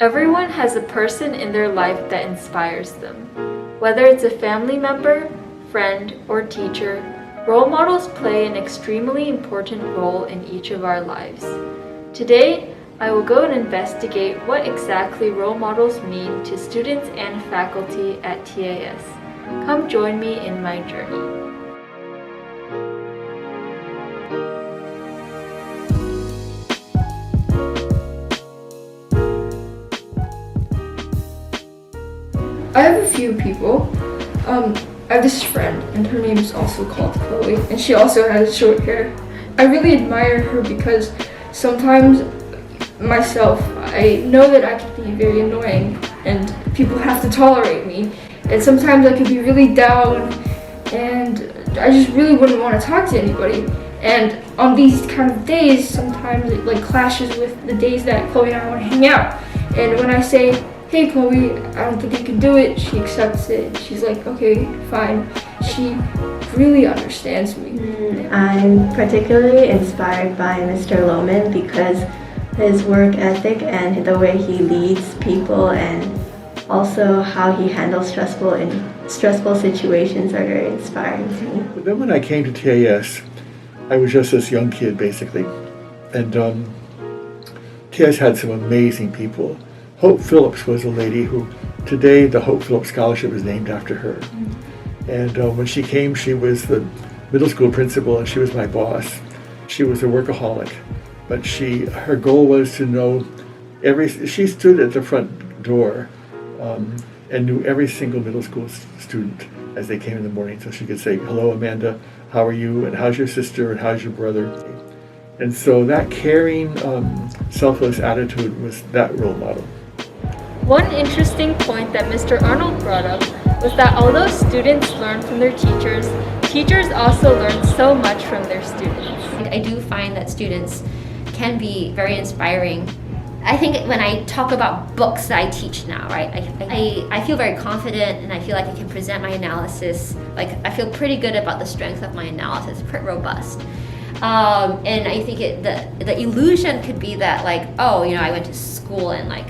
Everyone has a person in their life that inspires them. Whether it's a family member, friend, or teacher, role models play an extremely important role in each of our lives. Today, I will go and investigate what exactly role models mean to students and faculty at TAS. Come join me in my journey. I have a few people. I have this friend, and her name is also called Chloe, and she also has short hair. I really admire her because sometimes myself, I know that I can be very annoying, and people have to tolerate me, and sometimes I can be really down, and I just really wouldn't want to talk to anybody. And on these kind of days, sometimes it clashes with the days that Chloe and I want to hang out. And when I say, "Hey Chloe, I don't think I can do it," she accepts it. She's like, "Okay, fine." She really understands me. I'm particularly inspired by Mr. Lohman because his work ethic and the way he leads people and also how he handles stressful situations are very inspiring to me. But then when I came to TAS, I was just this young kid basically. And TAS had some amazing people. Hope Phillips was a lady who, today the Hope Phillips Scholarship is named after her. And when she came, she was the middle school principal and she was my boss. She was a workaholic, but her goal was to know she stood at the front door and knew every single middle school student as they came in the morning. So she could say, "Hello Amanda, how are you? And how's your sister? And how's your brother?" And so that caring, selfless attitude was that role model. One interesting point that Mr. Arnold brought up was that although students learn from their teachers, teachers also learn so much from their students. I do find that students can be very inspiring. I think when I talk about books that I teach now, right, I feel very confident and I feel like I can present my analysis. I feel pretty good about the strength of my analysis, pretty robust. And I think the illusion could be that I went to school and I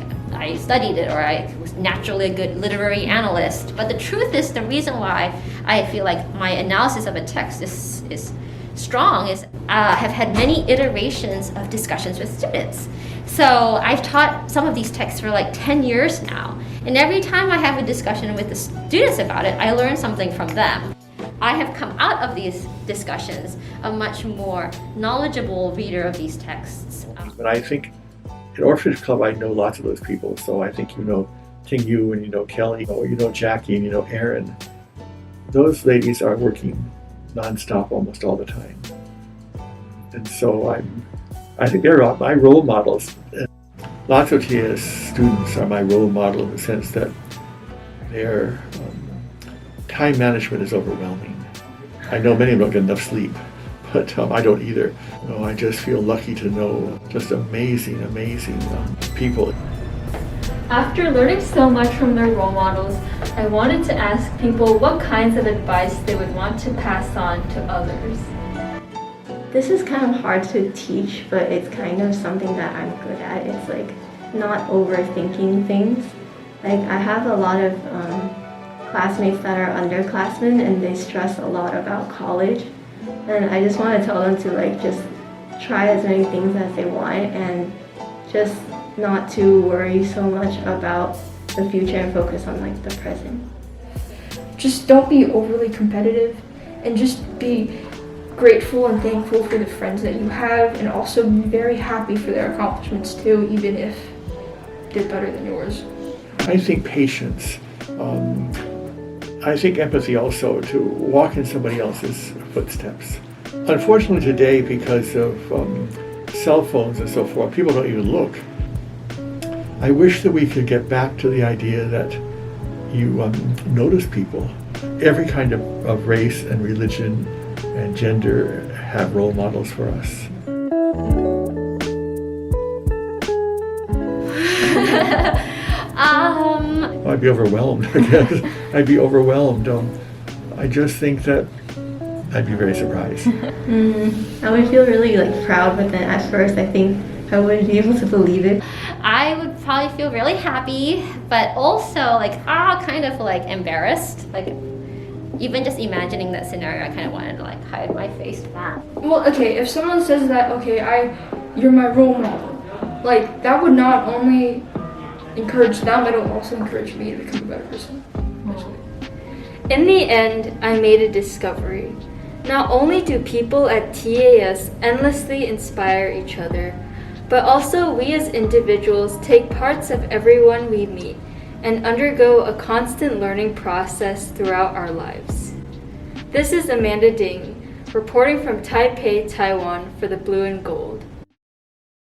studied it, or I was naturally a good literary analyst. But the truth is, the reason why I feel like my analysis of a text is strong is I have had many iterations of discussions with students. So I've taught some of these texts for 10 years now. And every time I have a discussion with the students about it, I learn something from them. I have come out of these discussions a much more knowledgeable reader of these texts. But I think at Orphanage Club, I know lots of those people. So I think you know Ting Yu and you know Kelly, or you know Jackie and you know Erin. Those ladies are working nonstop almost all the time. And so I think they're my role models. And lots of TAS students are my role model in the sense that their time management is overwhelming. I know many of them don't get enough sleep, but I don't either. I just feel lucky to know just amazing people. After learning so much from their role models, I wanted to ask people what kinds of advice they would want to pass on to others. This is kind of hard to teach, but it's kind of something that I'm good at. It's not overthinking things. I have a lot of classmates that are underclassmen and they stress a lot about college. And I just want to tell them to just try as many things as they want and just not to worry so much about the future and focus on the present. Just don't be overly competitive and just be grateful and thankful for the friends that you have, and also be very happy for their accomplishments too, even if they're better than yours. I think patience. I think empathy also, to walk in somebody else's footsteps. Unfortunately today, because of cell phones and so forth, people don't even look. I wish that we could get back to the idea that you notice people. Every kind of race and religion and gender have role models for us. I'd be overwhelmed, I guess. I'd be overwhelmed. I just think that I'd be very surprised. I would feel really proud, but then at first I think I wouldn't be able to believe it. I would probably feel really happy, but also like kind of like embarrassed. Like even just imagining that scenario, I kind of wanted to like hide my face. Well, okay, if someone says that, okay, you're my role model, like that would not only encourage them, it will also encourage me to become a better person. In the end, I made a discovery. Not only do people at TAS endlessly inspire each other, but also we as individuals take parts of everyone we meet and undergo a constant learning process throughout our lives. This is Amanda Ding, reporting from Taipei, Taiwan for the Blue and Gold.